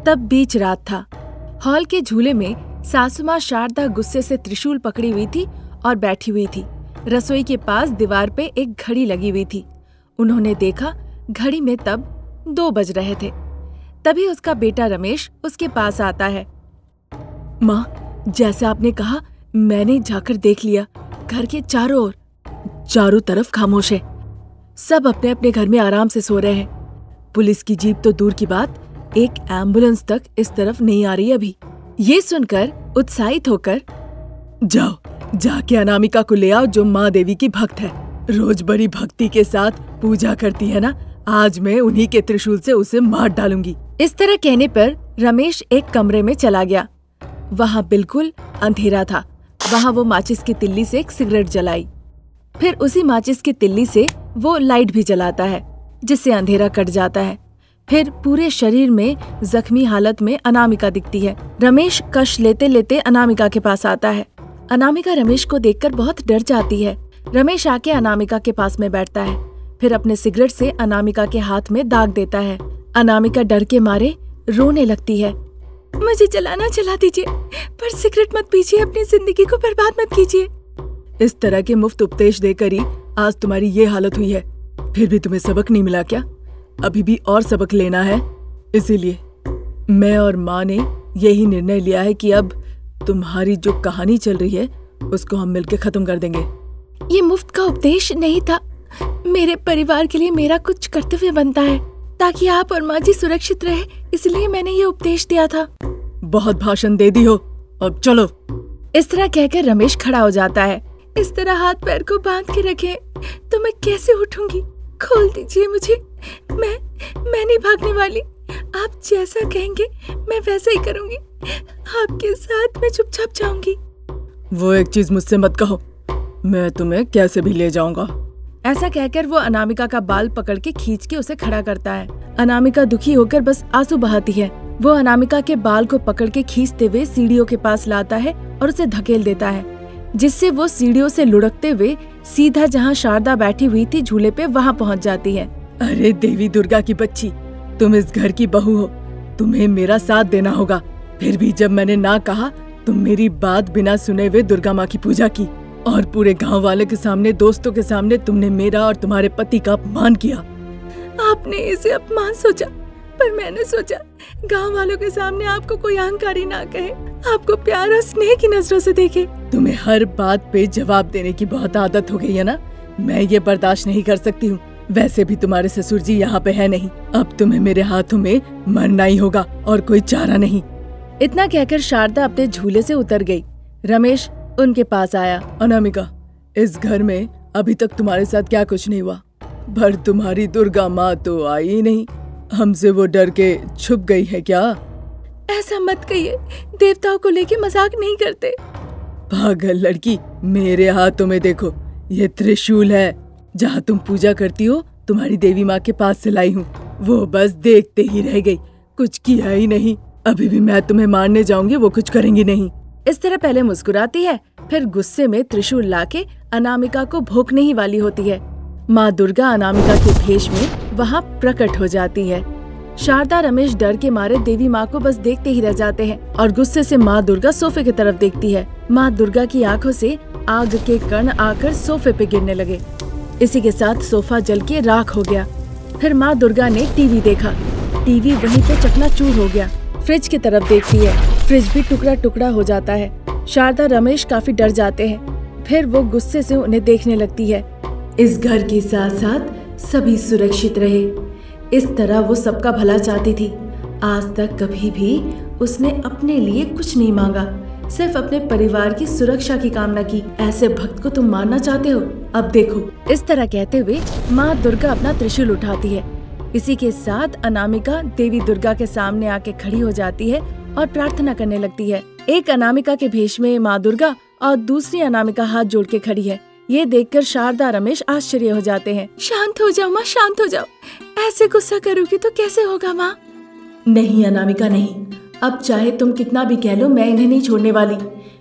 तब बीच रात था। हॉल के झूले में सासू माँ शारदा गुस्से से त्रिशूल पकड़ी हुई थी और बैठी हुई थी। रसोई के पास दीवार पे एक घड़ी लगी हुई थी। उन्होंने देखा घड़ी में तब 2 बज रहे थे। तभी उसका बेटा रमेश उसके पास आता है। माँ, जैसे आपने कहा मैंने जाकर देख लिया। घर के चारों तरफ खामोश है। सब अपने अपने घर में आराम से सो रहे हैं। पुलिस की जीप तो दूर की बात, एक एम्बुलेंस तक इस तरफ नहीं आ रही अभी। ये सुनकर उत्साहित होकर, जाओ जाके अनामिका को ले आओ जो माँ देवी की भक्त है, रोज बड़ी भक्ति के साथ पूजा करती है ना। आज मैं उन्हीं के त्रिशूल से उसे मार डालूंगी। इस तरह कहने पर रमेश एक कमरे में चला गया। वहाँ बिल्कुल अंधेरा था। वहाँ वो माचिस की तिल्ली से एक सिगरेट जलाई। फिर उसी माचिस की तिल्ली से वो लाइट भी जलाता है, जिससे अंधेरा कट जाता है। फिर पूरे शरीर में जख्मी हालत में अनामिका दिखती है। रमेश कश लेते लेते अनामिका के पास आता है। अनामिका रमेश को देखकर बहुत डर जाती है। रमेश आके अनामिका के पास में बैठता है। फिर अपने सिगरेट से अनामिका के हाथ में दाग देता है। अनामिका डर के मारे रोने लगती है। मुझे जलाना जला दीजिए, पर सिगरेट मत पीजिए, अपनी जिंदगी को बर्बाद मत कीजिए। इस तरह के मुफ्त उपदेश देकर ही आज तुम्हारी ये हालत हुई है। फिर भी तुम्हें सबक नहीं मिला क्या? अभी भी और सबक लेना है। इसीलिए मैं और माँ ने यही निर्णय लिया है कि अब तुम्हारी जो कहानी चल रही है उसको हम मिलकर खत्म कर देंगे। ये मुफ्त का उपदेश नहीं था। मेरे परिवार के लिए मेरा कुछ कर्तव्य बनता है ताकि आप और माँ जी सुरक्षित रहे, इसलिए मैंने ये उपदेश दिया था। बहुत भाषण दे दी हो, अब चलो। इस तरह कहकर रमेश खड़ा हो जाता है। इस तरह हाथ पैर को बांध के रखें तो मैं कैसे उठूंगी? खोल दीजिए मुझे। मैं नहीं भागने वाली। आप जैसा कहेंगे मैं वैसा ही करूंगी। आपके साथ मैं चुपचाप जाऊंगी। वो एक चीज मुझसे मत कहो, मैं तुम्हें कैसे भी ले जाऊंगा। ऐसा कहकर वो अनामिका का बाल पकड़ के खींच के उसे खड़ा करता है। अनामिका दुखी होकर बस आंसू बहाती है। वो अनामिका के बाल को पकड़ के खींचते हुए सीढ़ियों के पास लाता है और उसे धकेल देता है, जिससे वो सीढ़ियों से लुढ़कते हुए सीधा जहाँ शारदा बैठी हुई थी झूले पे वहाँ पहुँच जाती है। अरे देवी दुर्गा की बच्ची, तुम इस घर की बहू हो, तुम्हें मेरा साथ देना होगा। फिर भी जब मैंने ना कहा तुम मेरी बात बिना सुने हुए दुर्गा माँ की पूजा की और पूरे गांव वाले के सामने, दोस्तों के सामने तुमने मेरा और तुम्हारे पति का अपमान किया। आपने इसे अपमान सोचा, पर मैंने सोचा गांव वालों के सामने आपको कोई अहंकारी ना कहे, आपको प्यार और स्नेह की नजरों से देखे। तुम्हें हर बात पे जवाब देने की बहुत आदत हो गई है ना, मैं ये बर्दाश्त नहीं कर सकती हूँ। वैसे भी तुम्हारे ससुर जी यहाँ पे है नहीं, अब तुम्हें मेरे हाथों में मरना ही होगा और कोई चारा नहीं। इतना कहकर शारदा अपने झूले से उतर गई। रमेश उनके पास आया। अनामिका, इस घर में अभी तक तुम्हारे साथ क्या कुछ नहीं हुआ, पर तुम्हारी दुर्गा माँ तो आई ही नहीं। हमसे वो डर के छुप गई है क्या? ऐसा मत कहिए, देवताओं को लेके मजाक नहीं करते। पागल लड़की, मेरे हाथों में देखो, ये त्रिशूल है। जहाँ तुम पूजा करती हो तुम्हारी देवी माँ के पास से लाई हूँ। वो बस देखते ही रह गई, कुछ किया ही नहीं। अभी भी मैं तुम्हें मारने जाऊंगी, वो कुछ करेंगी नहीं। इस तरह पहले मुस्कुराती है, फिर गुस्से में त्रिशूल लाके अनामिका को भोंकने ही वाली होती है। माँ दुर्गा अनामिका के भेष में वहाँ प्रकट हो जाती है। शारदा रमेश डर के मारे देवी माँ को बस देखते ही रह जाते हैं और गुस्से से माँ दुर्गा सोफे की तरफ देखती है। माँ दुर्गा की आंखों से आग के कण आकर सोफे पे गिरने लगे। इसी के साथ सोफा जल के राख हो गया। फिर माँ दुर्गा ने टीवी देखा। टीवी वहीं पे चकनाचूर हो गया। फ्रिज की तरफ देखती है, फ्रिज भी टुकड़ा टुकड़ा हो जाता है। शारदा रमेश काफी डर जाते हैं। फिर वो गुस्से से उन्हें देखने लगती है। इस घर के साथ साथ सभी सुरक्षित रहे, इस तरह वो सबका भला चाहती थी। आज तक कभी भी उसने अपने लिए कुछ नहीं मांगा, सिर्फ अपने परिवार की सुरक्षा की कामना की। ऐसे भक्त को तुम मारना चाहते हो? अब देखो। इस तरह कहते हुए माँ दुर्गा अपना त्रिशूल उठाती है। इसी के साथ अनामिका देवी दुर्गा के सामने आके खड़ी हो जाती है और प्रार्थना करने लगती है। एक अनामिका के भेष में माँ दुर्गा और दूसरी अनामिका हाथ जोड़ के खड़ी है। ये देखकर शारदा रमेश आश्चर्य हो जाते हैं। शांत हो जाओ माँ, शांत हो जाओ। ऐसे गुस्सा करोगी तो कैसे होगा माँ? नहीं अनामिका नहीं, अब चाहे तुम कितना भी कह लो, मैं इन्हें नहीं छोड़ने वाली।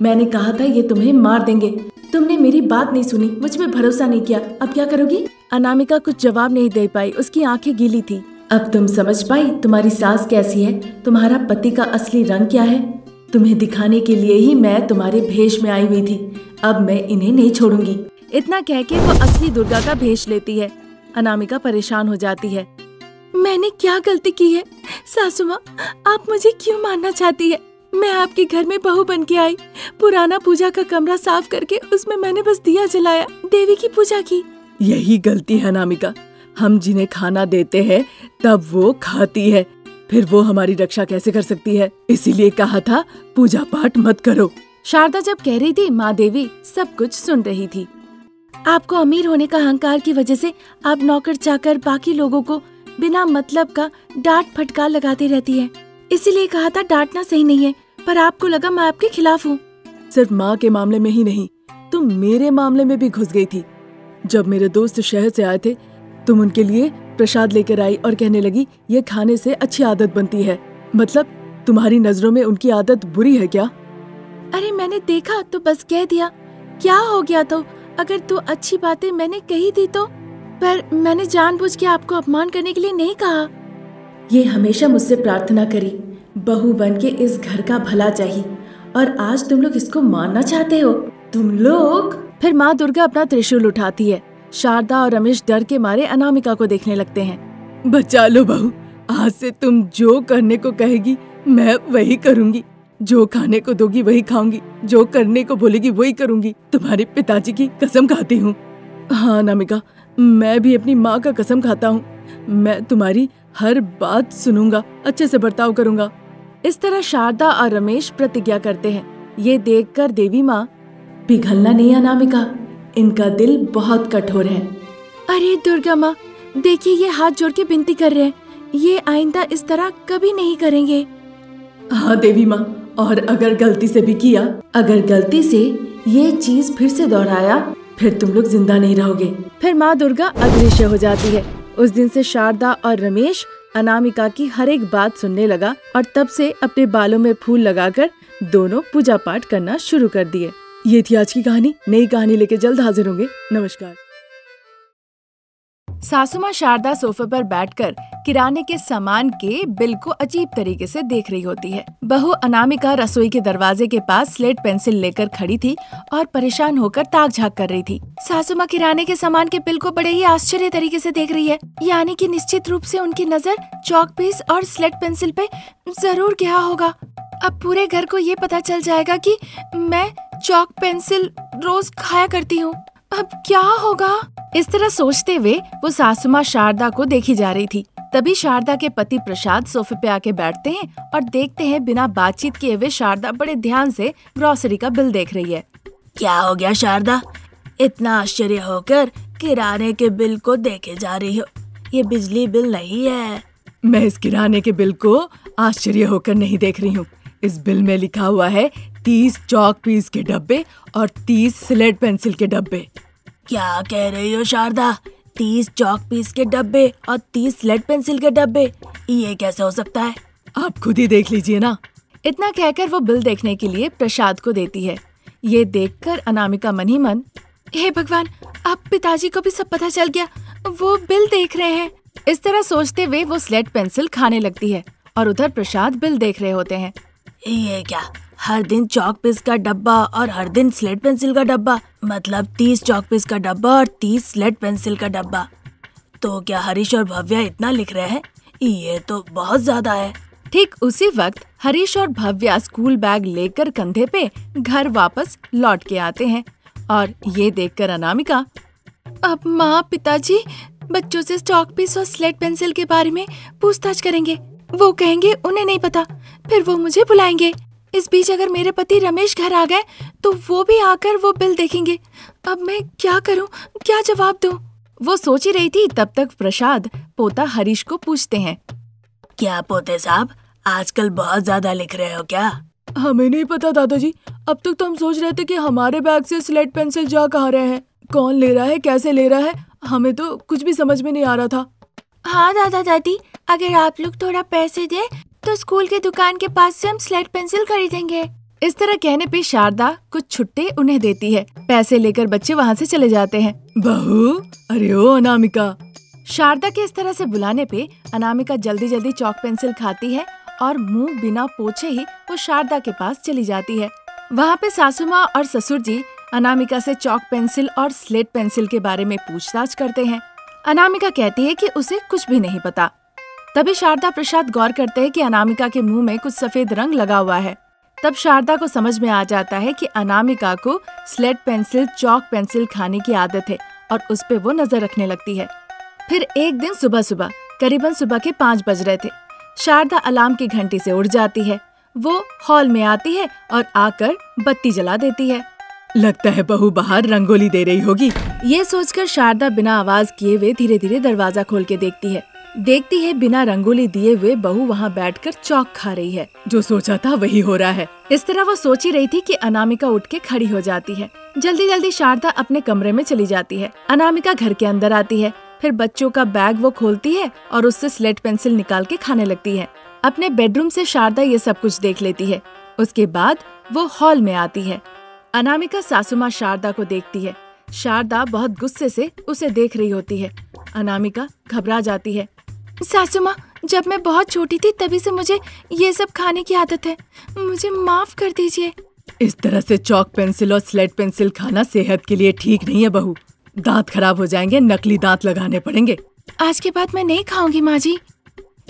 मैंने कहा था ये तुम्हें मार देंगे, तुमने मेरी बात नहीं सुनी, मुझ पे भरोसा नहीं किया। अब क्या करोगी? अनामिका कुछ जवाब नहीं दे पाई, उसकी आंखें गीली थी। अब तुम समझ पाई तुम्हारी सास कैसी है, तुम्हारा पति का असली रंग क्या है। तुम्हें दिखाने के लिए ही मैं तुम्हारे भेष में आई हुई थी। अब मैं इन्हें नहीं छोड़ूंगी। इतना कह के वो असली दुर्गा का भेष लेती है। अनामिका परेशान हो जाती है। मैंने क्या गलती की है सासू माँ, आप मुझे क्यों मारना चाहती है? मैं आपके घर में बहू बन के आई, पुराना पूजा का कमरा साफ करके उसमें मैंने बस दिया जलाया, देवी की पूजा की। यही गलती है अनामिका, हम जिन्हें खाना देते हैं तब वो खाती है, फिर वो हमारी रक्षा कैसे कर सकती है? इसीलिए कहा था पूजा पाठ मत करो। शारदा जब कह रही थी, माँ देवी सब कुछ सुन रही थी। आपको अमीर होने का अहंकार की वजह से आप नौकर चाकर बाकी लोगों को बिना मतलब का डांट फटकार लगाती रहती है। इसीलिए कहा था डांटना सही नहीं है, पर आपको लगा मैं आपके खिलाफ हूँ। सिर्फ माँ के मामले में ही नहीं, तुम मेरे मामले में भी घुस गई थी। जब मेरे दोस्त शहर से आए थे, तुम उनके लिए प्रसाद लेकर आई और कहने लगी ये खाने से अच्छी आदत बनती है। मतलब तुम्हारी नजरों में उनकी आदत बुरी है क्या? अरे मैंने देखा तो बस कह दिया, क्या हो गया? तो अगर तो अच्छी बातें मैंने कही थी तो, पर मैंने जानबूझ के आपको अपमान करने के लिए नहीं कहा। ये हमेशा मुझसे प्रार्थना करी, बहू बन के इस घर का भला चाहिए, और आज तुम लोग इसको मारना चाहते हो। तुम लोग। फिर माँ दुर्गा अपना त्रिशूल उठाती है। शारदा और रमेश डर के मारे अनामिका को देखने लगते हैं। बचा लो बहू, आज से तुम जो करने को कहेगी मैं वही करूंगी, जो खाने को दोगी वही खाऊंगी, जो करने को बोलेगी वही करूंगी। तुम्हारे पिताजी की कसम खाती हूँ। हाँ अनामिका, मैं भी अपनी माँ का कसम खाता हूँ। मैं तुम्हारी हर बात सुनूंगा, अच्छे से बर्ताव करूंगा। इस तरह शारदा और रमेश प्रतिज्ञा करते हैं। ये देखकर देवी माँ, पिघलना नहीं अनामिका, इनका दिल बहुत कठोर है। अरे दुर्गा माँ, देखिए ये हाथ जोड़ के विनती कर रहे हैं, ये आइंदा इस तरह कभी नहीं करेंगे। हाँ देवी माँ, और अगर गलती से भी किया, अगर गलती से ये चीज फिर से दोहराया, फिर तुम लोग जिंदा नहीं रहोगे। फिर माँ दुर्गा अदृश्य हो जाती है। उस दिन से शारदा और रमेश अनामिका की हर एक बात सुनने लगा, और तब से अपने बालों में फूल लगाकर दोनों पूजा पाठ करना शुरू कर दिए। ये थी आज की कहानी। नई कहानी लेके जल्द हाजिर होंगे। नमस्कार। सासू माँ शारदा सोफे पर बैठकर किराने के सामान के बिल को अजीब तरीके से देख रही होती है। बहू अनामिका रसोई के दरवाजे के पास स्लेट पेंसिल लेकर खड़ी थी और परेशान होकर ताक झाक कर रही थी। सासू माँ किराने के सामान के बिल को बड़े ही आश्चर्य तरीके से देख रही है, यानी कि निश्चित रूप से उनकी नजर चौक पीस और स्लेट पेंसिल पे जरूर गया होगा। अब पूरे घर को ये पता चल जाएगा कि मैं चौक पेंसिल रोज खाया करती हूँ। अब क्या होगा? इस तरह सोचते हुए वो सासू माँ शारदा को देखी जा रही थी। तभी शारदा के पति प्रसाद सोफे पे आके बैठते हैं और देखते हैं बिना बातचीत किए हुए शारदा बड़े ध्यान से ग्रोसरी का बिल देख रही है। क्या हो गया शारदा, इतना आश्चर्य होकर किराने के बिल को देखे जा रही हो? ये बिजली बिल नहीं है। मैं इस किराने के बिल को आश्चर्य होकर नहीं देख रही हूँ। इस बिल में लिखा हुआ है 30 चौक पीस के डब्बे और 30 स्लेट पेंसिल के डब्बे। क्या कह रही हो शारदा? 30 चौक पीस के डब्बे और 30 स्लेट पेंसिल के डब्बे, ये कैसे हो सकता है? आप खुद ही देख लीजिए ना। इतना कहकर वो बिल देखने के लिए प्रसाद को देती है। ये देखकर अनामिका मन ही मन, हे भगवान, अब पिताजी को भी सब पता चल गया, वो बिल देख रहे हैं। इस तरह सोचते हुए वो स्लेट पेंसिल खाने लगती है और उधर प्रसाद बिल देख रहे होते हैं। ये क्या, हर दिन चौक पीस का डब्बा और हर दिन स्लेट पेंसिल का डब्बा, मतलब 30 चौक पीस का डब्बा और 30 स्लेट पेंसिल का डब्बा। तो क्या हरीश और भव्या इतना लिख रहे हैं? ये तो बहुत ज्यादा है। ठीक उसी वक्त हरीश और भव्या स्कूल बैग लेकर कंधे पे घर वापस लौट के आते हैं और ये देखकर अनामिका, अब माँ पिताजी बच्चों से चौक पीस और स्लेट पेंसिल के बारे में पूछताछ करेंगे। वो कहेंगे उन्हें नहीं पता, फिर वो मुझे बुलाएंगे। इस बीच अगर मेरे पति रमेश घर आ गए तो वो भी आकर वो बिल देखेंगे। अब मैं क्या करूं, क्या जवाब दूं? वो सोच ही रही थी, तब तक प्रसाद पोता हरीश को पूछते हैं, क्या पोते साहब, आजकल बहुत ज्यादा लिख रहे हो क्या? हमें नहीं पता दादाजी, अब तक तो हम सोच रहे थे कि हमारे बैग से स्लेट पेंसिल जा कहाँ रहे हैं, कौन ले रहा है, कैसे ले रहा है, हमें तो कुछ भी समझ में नहीं आ रहा था। हाँ दादा दादी, अगर आप लोग थोड़ा पैसे दे तो स्कूल के दुकान के पास से हम स्लेट पेंसिल खरीदेंगे। इस तरह कहने पे शारदा कुछ छुट्टे उन्हें देती है। पैसे लेकर बच्चे वहाँ से चले जाते हैं। बहू, अरे ओ अनामिका, शारदा के इस तरह से बुलाने पे अनामिका जल्दी जल्दी चॉक पेंसिल खाती है और मुंह बिना पोछे ही वो शारदा के पास चली जाती है। वहाँ पे सासू माँ और ससुर जी अनामिका से चॉक पेंसिल और स्लेट पेंसिल के बारे में पूछताछ करते हैं। अनामिका कहती है कि उसे कुछ भी नहीं पता। तभी शारदा प्रसाद गौर करते हैं कि अनामिका के मुंह में कुछ सफेद रंग लगा हुआ है। तब शारदा को समझ में आ जाता है कि अनामिका को स्लेट पेंसिल, चॉक पेंसिल खाने की आदत है और उस पे वो नजर रखने लगती है। फिर एक दिन सुबह सुबह करीबन सुबह के 5 बज रहे थे। शारदा अलार्म की घंटी से उठ जाती है। वो हॉल में आती है और आकर बत्ती जला देती है। लगता है बहू बाहर रंगोली दे रही होगी। ये सोचकर शारदा बिना आवाज किए हुए धीरे धीरे दरवाजा खोल के देखती है बिना रंगोली दिए हुए बहू वहाँ बैठकर चॉक खा रही है। जो सोचा था वही हो रहा है। इस तरह वो सोच ही रही थी कि अनामिका उठ के खड़ी हो जाती है। जल्दी जल्दी शारदा अपने कमरे में चली जाती है। अनामिका घर के अंदर आती है। फिर बच्चों का बैग वो खोलती है और उससे स्लेट पेंसिल निकाल के खाने लगती है। अपने बेडरूम से शारदा ये सब कुछ देख लेती है। उसके बाद वो हॉल में आती है। अनामिका सासू माँ शारदा को देखती है। शारदा बहुत गुस्से से उसे देख रही होती है। अनामिका घबरा जाती है। सासू माँ, जब मैं बहुत छोटी थी तभी से मुझे ये सब खाने की आदत है, मुझे माफ कर दीजिए। इस तरह से चॉक पेंसिल और स्लेट पेंसिल खाना सेहत के लिए ठीक नहीं है बहू। दांत खराब हो जाएंगे, नकली दांत लगाने पड़ेंगे। आज के बाद मैं नहीं खाऊंगी माँ जी।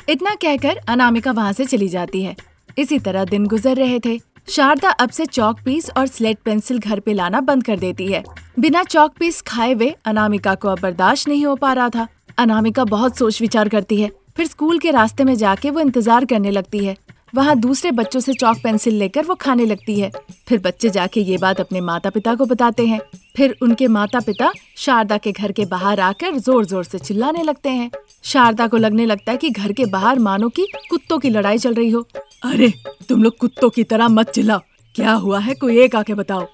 इतना कहकर अनामिका वहाँ से चली जाती है। इसी तरह दिन गुजर रहे थे। शारदा अब से चॉक पीस और स्लेट पेंसिल घर पे लाना बंद कर देती है। बिना चॉक पीस खाए हुए अनामिका को अब बर्दाश्त नहीं हो पा रहा था। अनामिका बहुत सोच विचार करती है। फिर स्कूल के रास्ते में जाके वो इंतजार करने लगती है। वहाँ दूसरे बच्चों से चॉक पेंसिल लेकर वो खाने लगती है। फिर बच्चे जाके ये बात अपने माता पिता को बताते हैं। फिर उनके माता पिता शारदा के घर के बाहर आकर जोर जोर से चिल्लाने लगते हैं। शारदा को लगने लगता है कि घर के बाहर मानो कि कुत्तों की लड़ाई चल रही हो। अरे तुम लोग कुत्तों की तरह मत चिल्लाओ, क्या हुआ है कोई एक आके बताओ।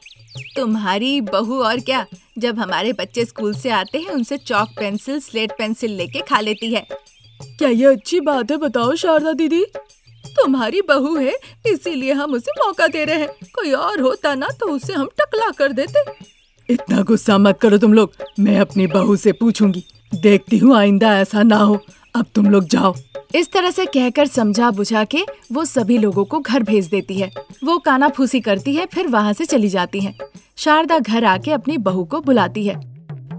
तुम्हारी बहू और क्या, जब हमारे बच्चे स्कूल से आते हैं उनसे चॉक पेंसिल स्लेट पेंसिल लेके खा लेती है। क्या ये अच्छी बात है? बताओ शारदा दीदी। तुम्हारी बहू है इसीलिए हम उसे मौका दे रहे हैं, कोई और होता ना तो उसे हम टकला कर देते। इतना गुस्सा मत करो तुम लोग, मैं अपनी बहू से पूछूंगी, देखती हूँ आइंदा ऐसा ना हो। अब तुम लोग जाओ। इस तरह से कहकर समझा बुझा के वो सभी लोगों को घर भेज देती है। वो कानाफूसी करती है, फिर वहाँ से चली जाती है। शारदा घर आके अपनी बहू को बुलाती है।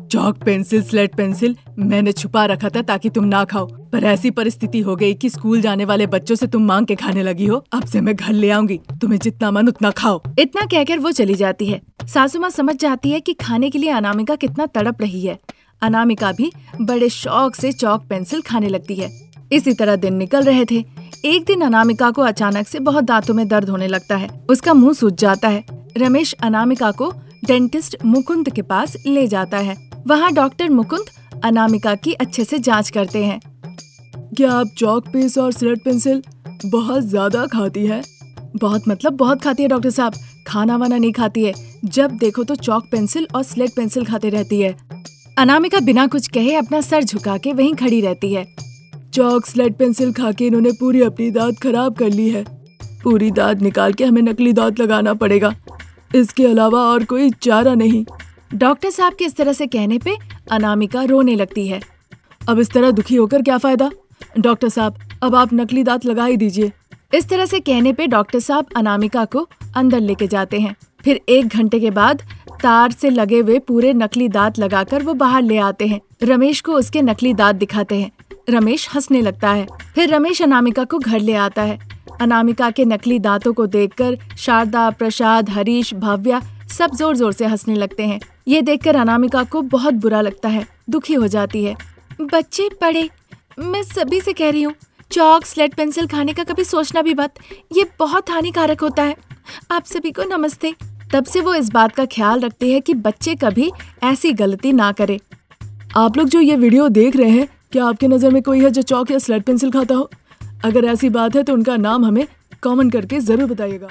चॉक पेंसिल स्लेट पेंसिल मैंने छुपा रखा था ताकि तुम ना खाओ, पर ऐसी परिस्थिति हो गई कि स्कूल जाने वाले बच्चों से तुम मांग के खाने लगी हो। अब से मैं घर ले आऊंगी, तुम्हें जितना मन उतना खाओ। इतना कहकर वो चली जाती है। सासू माँ समझ जाती है कि खाने के लिए अनामिका कितना तड़प रही है। अनामिका भी बड़े शौक से चॉक पेंसिल खाने लगती है। इसी तरह दिन निकल रहे थे। एक दिन अनामिका को अचानक से बहुत दांतों में दर्द होने लगता है। उसका मुंह सूज जाता है। रमेश अनामिका को डेंटिस्ट मुकुंद के पास ले जाता है। वहाँ डॉक्टर मुकुंद अनामिका की अच्छे से जांच करते हैं। क्या आप चॉक पीस और स्लेट पेंसिल बहुत ज्यादा खाती है? बहुत मतलब बहुत खाती है डॉक्टर साहब, खाना वाना नहीं खाती है, जब देखो तो चॉक पेंसिल और स्लेट पेंसिल खाते रहती है। अनामिका बिना कुछ कहे अपना सर झुका के वहीं खड़ी रहती है। चॉक स्लेट पेंसिल खा के इन्होंने पूरी अपनी दांत खराब कर ली है। पूरी दांत निकाल के हमें नकली दांत लगाना पड़ेगा, इसके अलावा और कोई चारा नहीं। डॉक्टर साहब के इस तरह से कहने पे अनामिका रोने लगती है। अब इस तरह दुखी होकर क्या फायदा? डॉक्टर साहब अब आप नकली दांत लगा ही दीजिए। इस तरह से कहने पे डॉक्टर साहब अनामिका को अंदर लेके जाते हैं। फिर 1 घंटे के बाद तार से लगे हुए पूरे नकली दांत लगाकर वो बाहर ले आते हैं। रमेश को उसके नकली दांत दिखाते हैं। रमेश हंसने लगता है। फिर रमेश अनामिका को घर ले आता है। अनामिका के नकली दांतों को देखकर शारदा, प्रसाद, हरीश, भव्या सब जोर जोर से हंसने लगते हैं। ये देखकर अनामिका को बहुत बुरा लगता है, दुखी हो जाती है। बच्चे पढ़े, मैं सभी से कह रही हूँ, चॉक स्लेट पेंसिल खाने का कभी सोचना भी मत, ये बहुत हानिकारक होता है। आप सभी को नमस्ते। तब से वो इस बात का ख्याल रखती है कि बच्चे कभी ऐसी गलती ना करे। आप लोग जो ये वीडियो देख रहे हैं, क्या आपके नज़र में कोई है जो चॉक या स्लेट पेंसिल खाता हो? अगर ऐसी बात है तो उनका नाम हमें कमेंट करके जरूर बताइएगा।